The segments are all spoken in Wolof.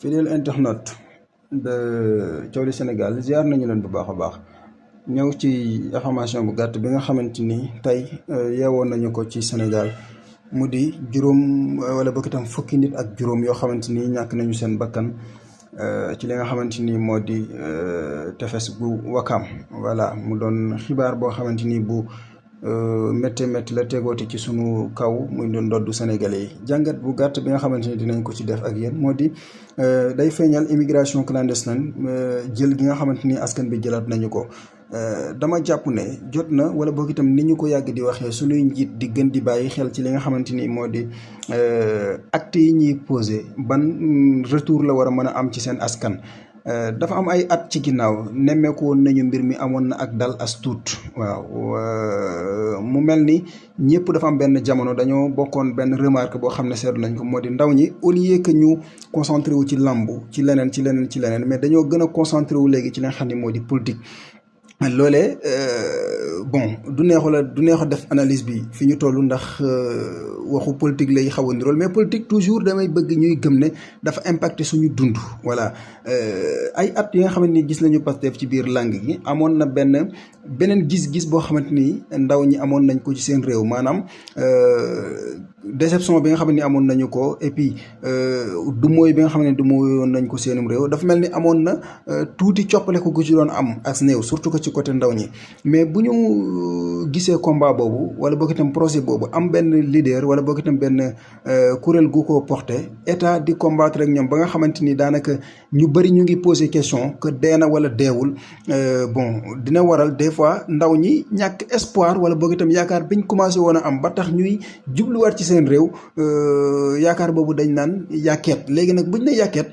fidèle internaute de Thiowli Sénégal ziar nañu leen bu baax a baax ñëw ci information bu gàtt bi nga xamante ni tey yeewoon nañu ko ci Sénégal mu di juróom wala bëgg itam fukki nit ak juróom yoo xamante ni ñàkk nañu seen bakkan ci li nga xamante ni moo di tefes bu Wakam. Voilà mu doon xibaar boo xamante ni bu métti métti la tegooti ci sunu kaw muy doon ndoddu sénégalais yi. jàngat bu gàtt bi nga xamante ni dinañ ko ci def ak yéen moo di day feeñal immigration clandestine jël gi nga xamante ni askan bi jëlaat nañu ko. dama jàpp ne jot na wala boog itam ni ñu ko yàgg di waxee suñuy njiit di gën di bàyyi xel ci li nga xamante ni moo di acte yi ñuy posé ban retour la war a mën a am ci seen askan. dafa am ay at ci ginnaaw nemmeeku woon nañu mbir mi amoon na ak dal as tuut waaw mu mel ni ñëpp dafa am benn jamono dañoo bokkoon benn remarque boo xam ne seetlu nañ ko moo di ndaw ñi au lieu que ñu concentré wu ci lambu ci leneen mais dañoo gën a concentré wu léegi ci li nga xam ne moo di politique. loolee bon du neexu def analyse bi fi ñu toll ndax waxu politique lay xaw a nirool mais politique toujours damay bëgg ñuy gëm ne dafa impacté suñu dund. voilà ay at yi nga xamante ni gis nañu Pastef ci biir langue gi amoon na beneen gis-gis boo xamante ni ndaw ñi amoon nañ ko ci seen réew maanaam déception bi nga xam ne amoon nañu ko et puis du mooy bi nga xam ne du mooyoon nañ ko seenum réew dafa mel ni amoon na tuuti coppale ko gu ci doon am as néew surtout que ci côté ndaw ñi. mais bu ñu gisee combat boobu wala boog itam projet boobu am benn leader wala boog itam benn kuréel gu ko porté état di combattre ak ñoom ba nga xamante ni daanaka ñu bëri ñu ngi posé question que dee na wala deewul bon dina waral des fois ndaw ñi ñàkk espoir wala boog itam yaakaar biñ commencé woon a am ba tax ñuy jubluwaat ci seen réew yaakaar boobu dañ naan yàkkeet léegi nag buñ ne yàkkeet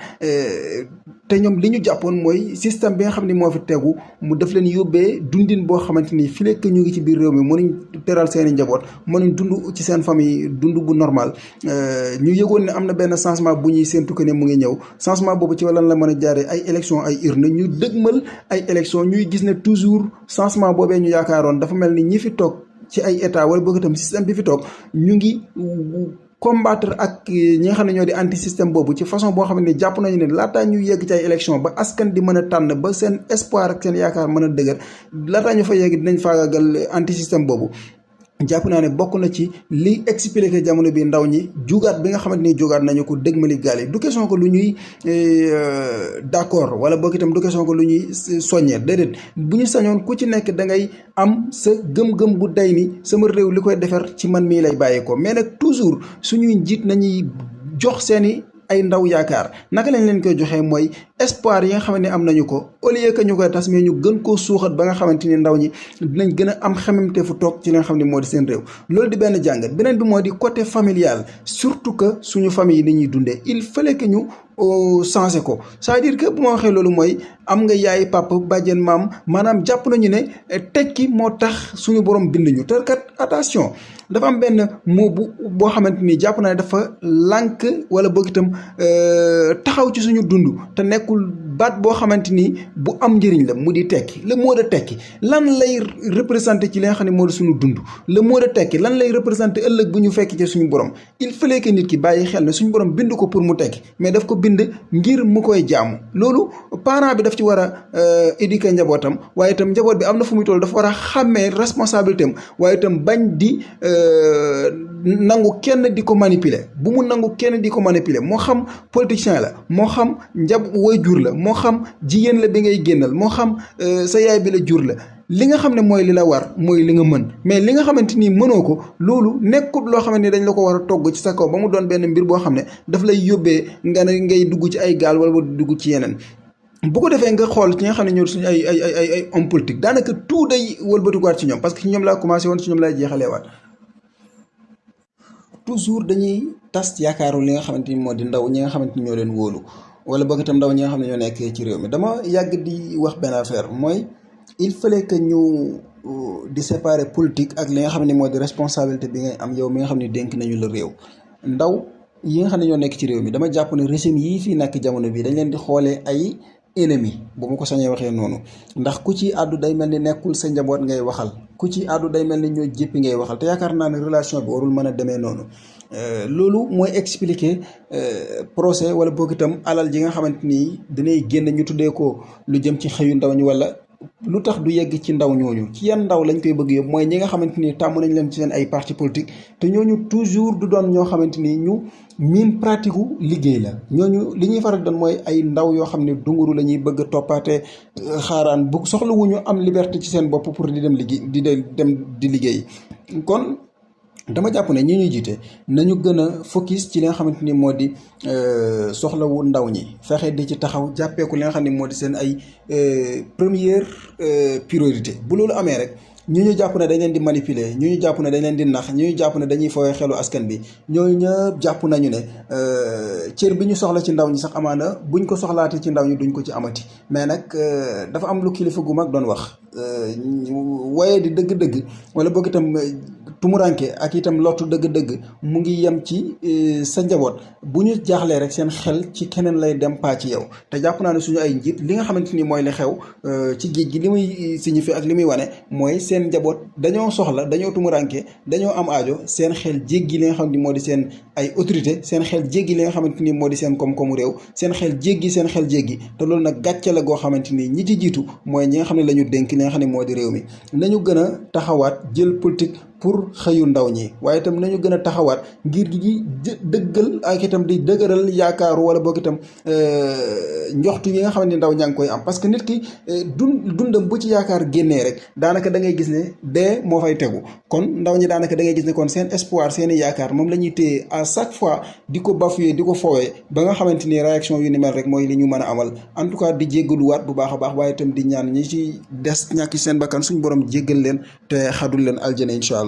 te ñoom li ñu jàppoon mooy système bi nga xam ne moo fi tegu mu def leen yóbbee dundin boo xamante ni fi lekk ñu ngi ci biir réew mi mënuñ teral seen i njaboot mënuñ dund ci seen famille dund bu normal ñu yëgoon ne am na benn changement bu ñuy séentu que ne mu ngi ñëw changement boobu ci wàllan la mën a jaaree ay élection ay urne ñu dëgmal ay élection ñuy gis ne toujours changement boobee ñu yaakaaroon dafa mel ni ñi fi toog ci ay état wala boog itam système bi fi toog ñu ngi combattre ak ñi nga xam ne ñoo di anti système boobu ci façon boo xam ne jàpp nañu ne laataa ñu yegg ci ay élection ba askan di mën a tànn ba seen espoir ak seen yaakaar mën a dëgër laataa ñu fa yegg dinañ faagagal anti système boobu. jàpp naa ne bokk na ci li expliqué jamono bi ndaw ñi jugaat bi nga xamante ni jugaat nañu ko dëgmali gaal yi du question ko lu ñuy d'accord wala boog itam du question ko lu ñuy soññee déedéet bu ñu sañoon ku ci nekk da ngay am sa gëm-gëm bu day ni sama réew li koy defar ci man mii lay bàyyi ko mais nag toujours suñuy njiit nañuy jox seeni ay ndaw yaakaar naka lañ leen koy joxee mooy espoir yi nga xamante ni am nañu ko au lieu que ñu koy tas mais ñu gën koo suuxat ba nga xamante ni ndaw ñi dinañ gën a am xememte fu toog ci li nga xam ne moo di seen réew. loolu di benn jàngat beneen bi moo di côté familial surtout que suñu famille yi ni ñuy dundee il fallait que ñu changé ko c'est-à-dire que bu ma waxee loolu mooy am nga yaay papa bàjjen maam maanaam jàpp nañu ne tekki moo tax suñu borom bind ñu te kat attention dafa am benn mot boo xamante ni jàpp naa ne dafa lànk wala boog itam taxaw ci suñu dund te nekkul baat boo xamante ni bu am njëriñ la mu di tekki le mot de tekki lan lay représenté ci li nga xam ne moo di suñu dund le mot de tekki lan lay représenté ëllëg bu ñu fekk ci suñu borom il fallait que nit ki bàyyi xel ne suñu borom bind ko pour mu tekki mais daf ko bind ngir mu koy jaamu loolu parent bi daf ci war a éduquer njabootam waaye itam njaboot bi am na fu muy toll dafa war a xàmmee responsabilité am waaye itam bañ di nangu kenn di ko manipuler bu mu nangu kenn di ko manipuler moo xam politicien la moo xam waajur la moo xam jigéen la bi ngay génnal moo xam sa yaay bi la jur la li nga xam ne mooy li la war mooy li nga mën mais li nga xamante ni mënoo ko loolu nekkut loo xamante ni dañ la ko war a togg ci sa kaw ba mu doon benn mbir boo xam ne daf lay yóbbee nga ne ngay dugg ci ay gaal wala dugg ci yeneen. bu ko defee nga xool ci nga xam ne ñoo suñu ay homme politique daanaka tout day wëlbatikuwaat ci ñoom parce que ci ñoom laa commencé woon ci ñoom laay jeexaleewaat toujours dañuy tas yaakaaru li nga xamante ni moo di ndaw ñi nga xamante ni ñoo leen wóolu wala boog itam ndaw ñi nga xam ne ñoo nekkee ci réew mi dama yàgg di wax benn affaire mooy il fallait que ñu di séparer politique ak li nga xam ne moo di responsabilité bi ngay am yow mi nga xam ne dénk nañu la réew ndaw yi nga xam ne ñoo nekk ci réew mi dama jàpp ne régime yii fii nekk jamono bi dañ leen di xoolee ay ennemi bu ma ko sañee waxee noonu, ndax ku ci àddu day mel ni nekkul sa njaboot ngay waxal, ku ci àddu day mel ni ñoo jéppi ngay waxal, te yaakaar naa ne relation bi warul mën a demee noonu. loolu mooy expliquer procès wala boog itam alal ji nga xamante ni dinay génn ñu tuddee ko lu jëm ci xëyu ndaw ñi, wala lu tax du yegg ci ndaw ñooñu. ci yan ndaw lañ koy bëgg yëpp mooy ñi nga xamante ni tàmm nañ leen ci seen ay parti politique, te ñooñu toujours du doon ñoo xamante ni ñu miin pratique gu liggéey la. ñooñu li ñuy faral doon mooy ay ndaw yoo xam ne dunguru la ñuy bëgg a toppaate xaaraan bu soxlawuñu am liberté ci seen bopp pour di dem liggéey di liggéey. kon dama jàpp ne ñi ñuy jiite nañu gën a focus ci li nga xamante ni moo di soxlawu ndaw ñi, fexe di ci taxaw jàppeeku li nga xam ne moo di seen ay première priorité. bu loolu amee rek ñu jàpp ne dañ leen di manipuler, ñu jàpp ne dañ leen di nax, ñu jàpp ne dañuy fooy xelu askan bi, ñooñu ñëpp jàpp nañu ne cër bi ñu soxla ci ndaw ñi sax amaana buñ ko soxlaatee ci ndaw ñi duñ ko ci amati. mais nag dafa am lu kilifa gu mag doon wax, waaye di dëgg-dëgg wala boog itam tumuranke ak itam lottu dëgg-dëgg mu ngi yem ci sa njaboot. bu ñu jaaxlee rek seen xel ci keneen lay dem paa ci yow. te jàpp naa ne suñu ay njiit li nga xamante ni mooy li xew ci géej gi li muy signifié ak li muy wane mooy seen njaboot dañoo soxla, dañoo tumuranke, dañoo am aajo, seen xel jéggi li nga xam ni moo di seen ay autorité, seen xel jéggi li nga xamante ni moo di seen koom-koomu réew, seen xel jéggi te loolu nag gàcce la goo xamante ni ñi ci jiitu mooy ñi nga xam ne la ñu dénk li nga xam ne moo di réew mi. nañu gën a taxawaat jël politique pour xëyu ndaw ñi, waaye itam nañu gën a taxawaat ngir di dëggal ak itam di dëgëral yaakaaru wala boog itam njoxtu yi nga xam ne ndaw ñaa ngi koy am. parce que nit ki dundam bu ci yaakaar génnee rek daanaka da ngay gis ne dee moo fay tegu. kon ndaw ñi daanaka da ngay gis ne kon seen espoir, seen i yaakaar moom la ñuy téye à chaque fois di ko bafouer, di ko foowee ba nga xamante ni réaction yu ni mel rek mooy li ñu mën a amal. en tout cas di jéggaluwaat bu baax a baax, waaye itam di ñaan ñi ci des ñàkk seen bakkan suñu borom jéggal leen te xadul leen aljana incha allah.